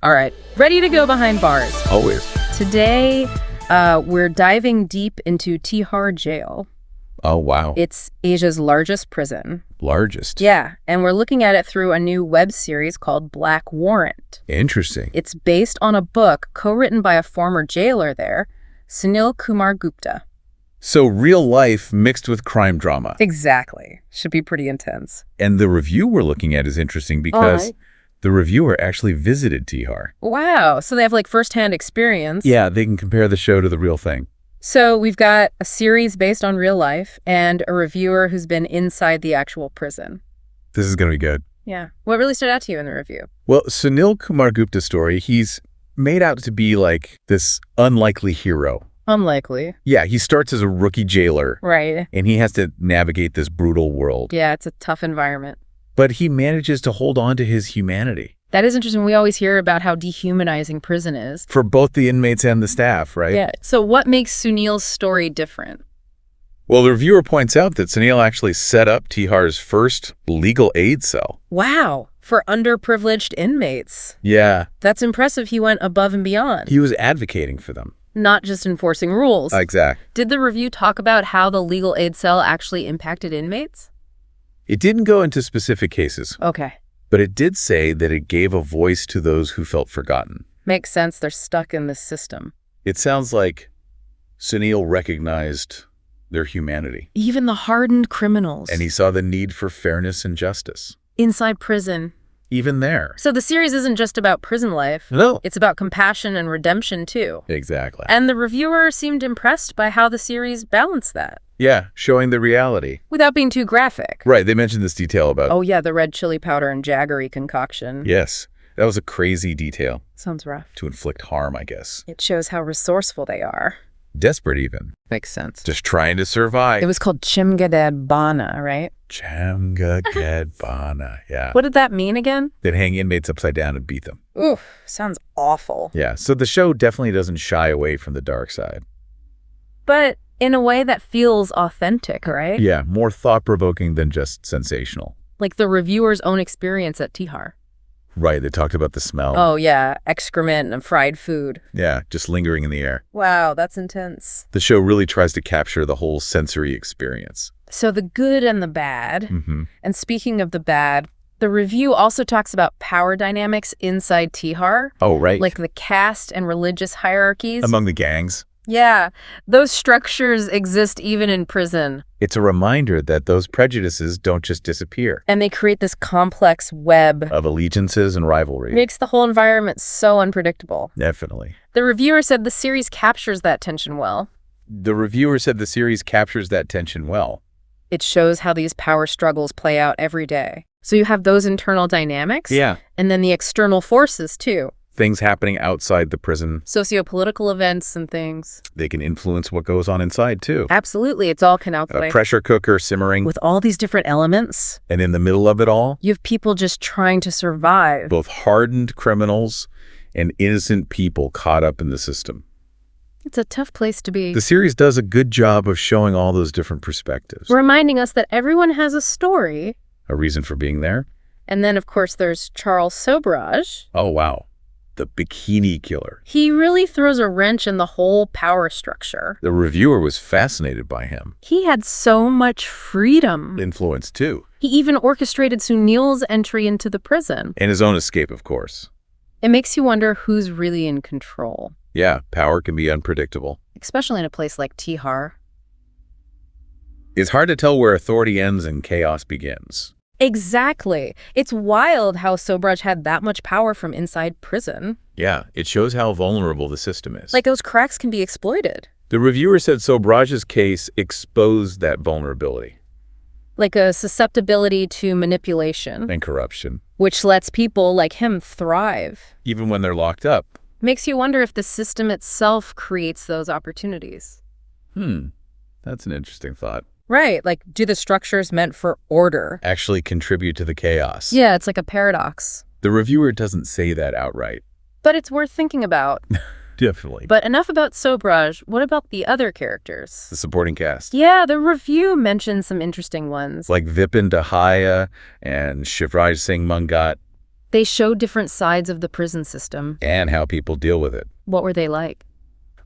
All right, ready to go behind bars. Always. Today, we're diving deep into Tihar Jail. Oh, wow. It's Asia's largest prison. Largest? Yeah, and we're looking at it through a new web series called Black Warrant. Interesting. It's based on a book co-written by a former jailer there, Sunil Kumar Gupta. So real life mixed with crime drama. Exactly. Should be pretty intense. And the review we're looking at is interesting because the reviewer actually visited Tihar. Wow, so they have like firsthand experience. Yeah, they can compare the show to the real thing. So we've got a series based on real life and a reviewer who's been inside the actual prison. This is going to be good. Yeah. What really stood out to you in the review? Well, Sunil Kumar Gupta's story, he's made out to be like this unlikely hero. Unlikely. Yeah, he starts as a rookie jailer. Right. And he has to navigate this brutal world. Yeah, it's a tough environment. But he manages to hold on to his humanity. That is interesting. We always hear about how dehumanizing prison is. For both the inmates and the staff, right? Yeah. So what makes Sunil's story different? Well, the reviewer points out that Sunil actually set up Tihar's first legal aid cell. Wow. For underprivileged inmates. Yeah. That's impressive. He went above and beyond. He was advocating for them. Not just enforcing rules. Exactly. Did the review talk about how the legal aid cell actually impacted inmates? It didn't go into specific cases. Okay. But it did say that it gave a voice to those who felt forgotten. Makes sense. They're stuck in this system. It sounds like Sunil recognized their humanity. Even the hardened criminals. And he saw the need for fairness and justice. Inside prison. Even there. So the series isn't just about prison life. No. It's about compassion and redemption, too. Exactly. And the reviewer seemed impressed by how the series balanced that. Yeah, showing the reality. Without being too graphic. Right, they mentioned this detail about... Oh, yeah, the red chili powder and jaggery concoction. Yes, that was a crazy detail. Sounds rough. To inflict harm, I guess. It shows how resourceful they are. Desperate, even. Makes sense. Just trying to survive. It was called Chimgadad Bana, right? Chimgadad Bana, yeah. What did that mean again? They'd hang inmates upside down and beat them. Oof, sounds awful. Yeah, so the show definitely doesn't shy away from the dark side. But in a way that feels authentic, right? Yeah, more thought-provoking than just sensational. Like the reviewer's own experience at Tihar. Right, they talked about the smell. Oh, yeah, excrement and fried food. Yeah, just lingering in the air. Wow, that's intense. The show really tries to capture the whole sensory experience. So the good and the bad. Mm-hmm. And speaking of the bad, the review also talks about power dynamics inside Tihar. Oh, right. Like the caste and religious hierarchies. Among the gangs. Yeah, those structures exist even in prison. It's a reminder that those prejudices don't just disappear. And they create this complex web Of allegiances and rivalry. Makes the whole environment so unpredictable. Definitely. The reviewer said the series captures that tension well. The reviewer said the series captures that tension well. It shows how these power struggles play out every day. So you have those internal dynamics. Yeah. And then the external forces, too. Things happening outside the prison. Socio-political events and things. They can influence what goes on inside, too. Absolutely. It's all connected. A pressure cooker simmering. With all these different elements. And in the middle of it all, You have people just trying to survive. both hardened criminals and innocent people caught up in the system. It's a tough place to be. The series does a good job of showing all those different perspectives. Reminding us that everyone has a story. A reason for being there. And then, of course, there's Charles Sobraj. Oh, wow. The bikini killer. He really throws a wrench in the whole power structure. The reviewer was fascinated by him. He had so much freedom. Influenced, too. He even orchestrated Sunil's entry into the prison. And his own escape, of course. It makes you wonder who's really in control. Yeah, power can be unpredictable. Especially in a place like Tihar. It's hard to tell where authority ends and chaos begins. Exactly. It's wild how Sobraj had that much power from inside prison. Yeah, it shows how vulnerable the system is. Like those cracks can be exploited. The reviewer said Sobraj's case exposed that vulnerability. Like a susceptibility to manipulation. And corruption. Which lets people like him thrive. Even when they're locked up. Makes you wonder if the system itself creates those opportunities. That's an interesting thought. Right, like do the structures meant for order actually contribute to the chaos? Yeah, it's like a paradox. The reviewer doesn't say that outright. But it's worth thinking about. Definitely. But enough about Sobraj. What about the other characters? The supporting cast. Yeah, the review mentioned some interesting ones. Like Vipin Dahaya and Shivraj Singh Mangat. They showed different sides of the prison system. and how people deal with it. What were they like?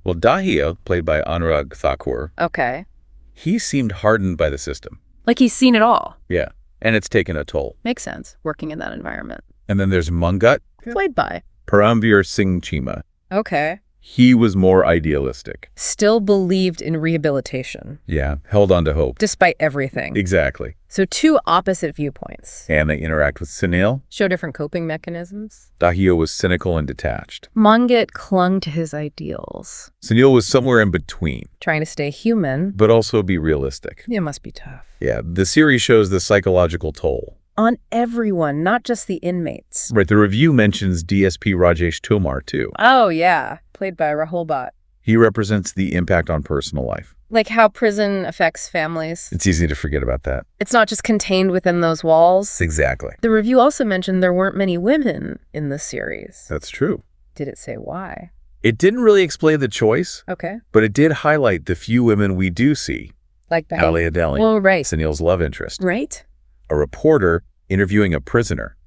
Well, Dahlia, played by Anurag Thakur, Okay. he seemed hardened by the system. Like he's seen it all. Yeah, and it's taken a toll. Makes sense, working in that environment. And then there's Mungut, Played by. Paramveer Singh Chima. Okay. He was more idealistic. Still believed in rehabilitation, Yeah, held on to hope. despite everything. Exactly. So two opposite viewpoints. And they interact with Sunil. Show different coping mechanisms. Dahlia was cynical and detached. Mongit clung to his ideals, Sunil was somewhere in between, trying to stay human. but also be realistic. It must be tough. Yeah, the series shows the psychological toll. On everyone, not just the inmates. Right, the review mentions DSP Rajesh Tomar, too. Oh, yeah. Played by Rahul Bhatt. He represents the impact on personal life. Like how prison affects families. It's easy to forget about that. It's not just contained within those walls. Exactly. The review also mentioned there weren't many women in the series. That's true. Did it say why? It didn't really explain the choice, Okay. but it did highlight the few women we do see. Like that. Dahlia Delhi, Well, right. Sunil's love interest. Right? A reporter interviewing a prisoner,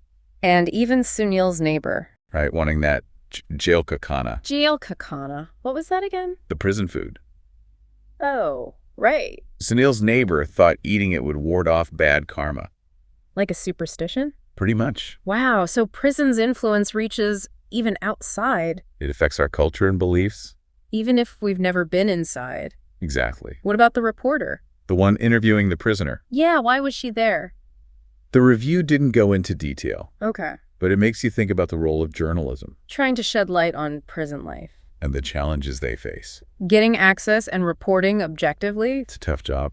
And even Sunil's neighbor. right, wanting that jail kakana, Jail kakana. What was that again? the prison food. Oh, right. Sunil's neighbor thought eating it would ward off bad karma. Like a superstition? Pretty much. Wow, so prison's influence reaches even outside, It affects our culture and beliefs. even if we've never been inside. Exactly. What about the reporter? The one interviewing the prisoner. Yeah, why was she there? The review didn't go into detail, Okay. but it makes you think about the role of journalism Trying to shed light on prison life. and the challenges they face. Getting access and reporting objectively. It's a tough job.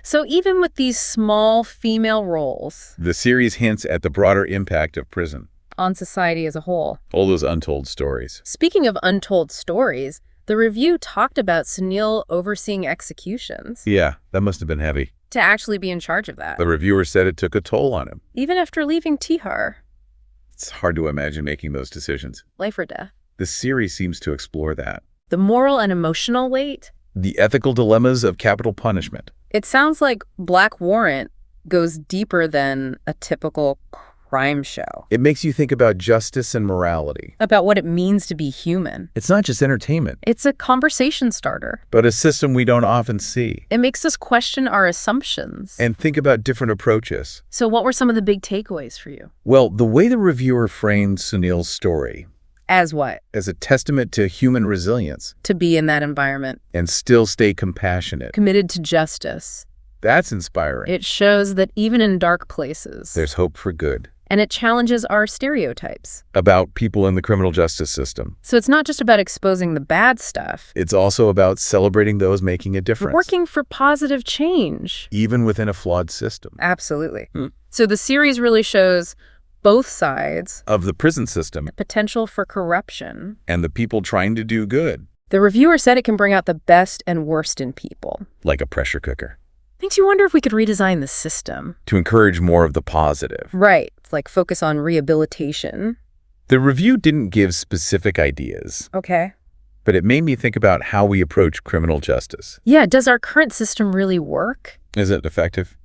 So even with these small female roles The series hints at the broader impact of prison. on society as a whole. All those untold stories. Speaking of untold stories, the review talked about Sunil overseeing executions. Yeah, that must have been heavy. To actually be in charge of that. The reviewer said it took a toll on him. Even after leaving Tihar. It's hard to imagine making those decisions. Life or death. The series seems to explore that. The moral and emotional weight. The ethical dilemmas of capital punishment. It sounds like Black Warrant goes deeper than a typical crime show. It makes you think about justice and morality. About what it means to be human. It's not just entertainment, It's a conversation starter. but a system we don't often see. It makes us question our assumptions. And think about different approaches. So what were some of the big takeaways for you? Well, the way the reviewer framed Sunil's story As what? as a testament to human resilience To be in that environment. and still stay compassionate, Committed to justice. that's inspiring. It shows that even in dark places. There's hope for good. And it challenges our stereotypes. About people in the criminal justice system. So it's not just about exposing the bad stuff. It's also about celebrating those making a difference. Working for positive change. Even within a flawed system. Absolutely. So the series really shows both sides. Of the prison system Potential for corruption. and the people trying to do good. The reviewer said it can bring out the best and worst in people. Like a pressure cooker. Makes you wonder if we could redesign the system. To encourage more of the positive. Right. Like focus on rehabilitation. The review didn't give specific ideas, Okay. but it made me think about how we approach criminal justice. Yeah, does our current system really work? Is it effective?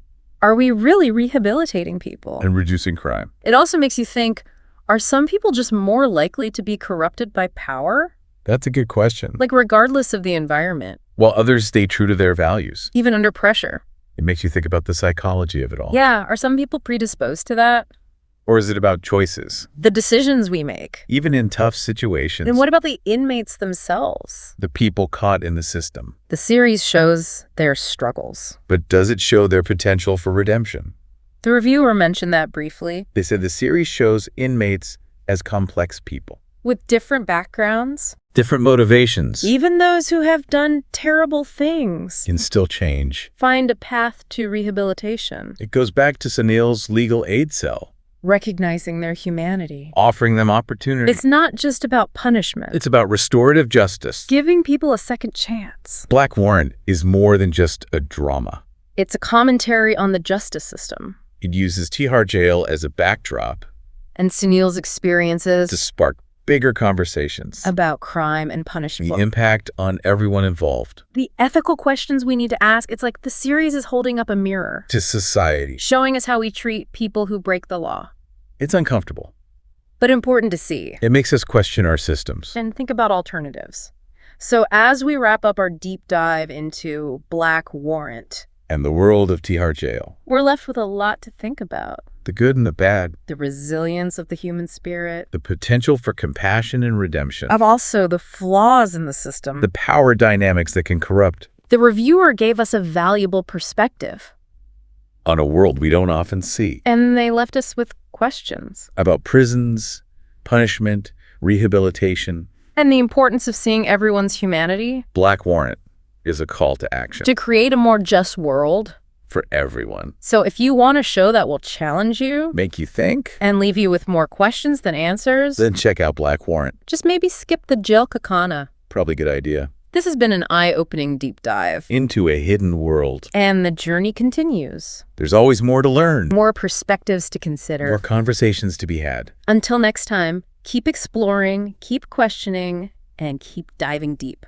Are we really rehabilitating people? And reducing crime. It also makes you think, are some people just more likely to be corrupted by power? That's a good question. Like regardless of the environment, While others stay true to their values. even under pressure. It makes you think about the psychology of it all. Yeah, are some people predisposed to that? Or is it about choices? The decisions we make. Even in tough situations. And what about the inmates themselves? The people caught in the system. The series shows their struggles. But does it show their potential for redemption? The reviewer mentioned that briefly. They said the series shows inmates as complex people. With different backgrounds, Different motivations even those who have done terrible things, can still change. find a path to rehabilitation, It goes back to Sunil's legal aid cell, recognizing their humanity. offering them opportunity. It's not just about punishment. It's about restorative justice. Giving people a second chance. Black Warrant is more than just a drama. It's a commentary on the justice system It uses Tihar Jail as a backdrop and Sunil's experiences to spark bigger conversations. about crime and punishment. The impact on everyone involved. The ethical questions we need to ask. It's like the series is holding up a mirror, To society. showing us how we treat people who break the law. It's uncomfortable. but important to see. It makes us question our systems. And think about alternatives. So as we wrap up our deep dive into Black Warrant, And the world of Tihar Jail. we're left with a lot to think about. The good and the bad. The resilience of the human spirit. The potential for compassion and redemption. Of also the flaws in the system. The power dynamics that can corrupt. The reviewer gave us a valuable perspective. On a world we don't often see. And they left us with questions. About prisons, punishment, rehabilitation. And the importance of seeing everyone's humanity. Black Warrant is a call to action. To create a more just world. For everyone. So if you want a show that will challenge you. Make you think. And leave you with more questions than answers. Then check out Black Warrant. Just maybe skip the jail kakana. Probably a good idea. This has been an eye-opening deep dive. Into a hidden world. And the journey continues. There's always more to learn. More perspectives to consider. More conversations to be had. Until next time, keep exploring, keep questioning, and keep diving deep.